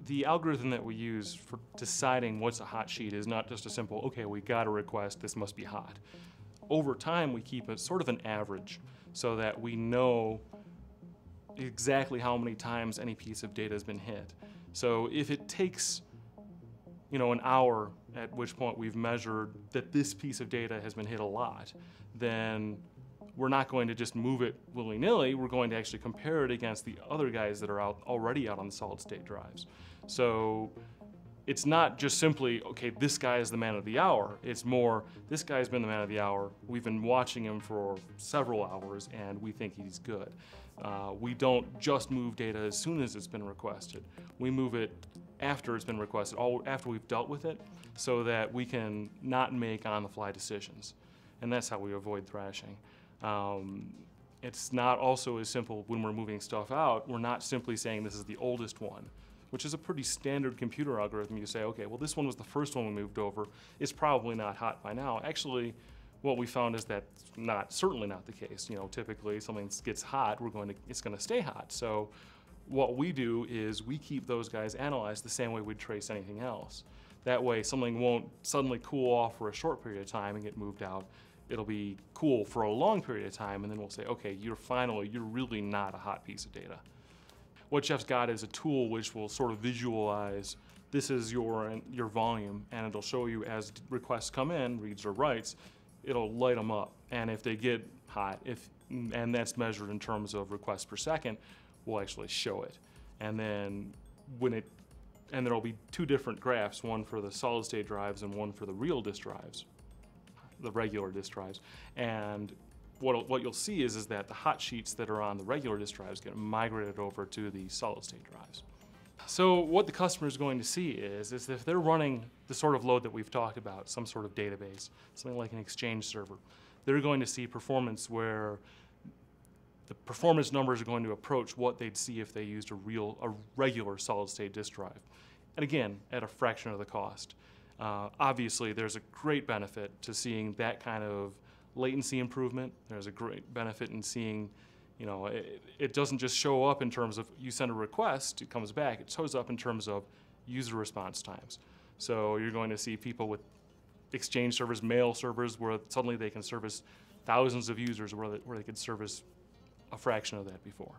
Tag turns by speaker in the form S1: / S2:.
S1: The algorithm that we use for deciding what's a hot sheet is not just a simple, okay, we got a request, this must be hot. Over time, we keep a sort of an average so that we know exactly how many times any piece of data has been hit. So if it takes, an hour, at which point we've measured that this piece of data has been hit a lot, then we're not going to just move it willy-nilly, we're going to actually compare it against the other guys that are already out on the solid-state drives. So it's not just simply, okay, this guy is the man of the hour. It's more, this guy's been the man of the hour. We've been watching him for several hours, and we think he's good. We don't just move data as soon as it's been requested. We move it after it's been requested, after we've dealt with it, so that we can not make on-the-fly decisions. And that's how we avoid thrashing. It's not also as simple when we're moving stuff out. We're not simply saying this is the oldest one, which is a pretty standard computer algorithm. You say, okay, well, this one was the first one we moved over. It's probably not hot by now. Actually, what we found is that certainly not the case. Typically something gets hot, it's gonna stay hot. So what we do is we keep those guys analyzed the same way we'd trace anything else. That way something won't suddenly cool off for a short period of time and get moved out. It'll be cool for a long period of time, and then we'll say, okay, you're really not a hot piece of data. What Jeff's got is a tool which will sort of visualize, this is your volume, and it'll show you as requests come in, reads or writes, it'll light them up. And if they get hot, and that's measured in terms of requests per second, we'll actually show it. And then and there'll be two different graphs, one for the solid state drives and one for the real disk drives, the regular disk drives. And what you'll see is that the hot sheets that are on the regular disk drives get migrated over to the solid state drives. So what the customer is going to see is if they're running the sort of load that we've talked about, some sort of database, something like an Exchange server, they're going to see performance where the performance numbers are going to approach what they'd see if they used a regular solid state disk drive. And again, at a fraction of the cost. Obviously, there's a great benefit to seeing that kind of latency improvement. There's a great benefit in seeing, it doesn't just show up in terms of you send a request, it comes back. It shows up in terms of user response times. So you're going to see people with Exchange servers, mail servers, where suddenly they can service thousands of users where they could service a fraction of that before.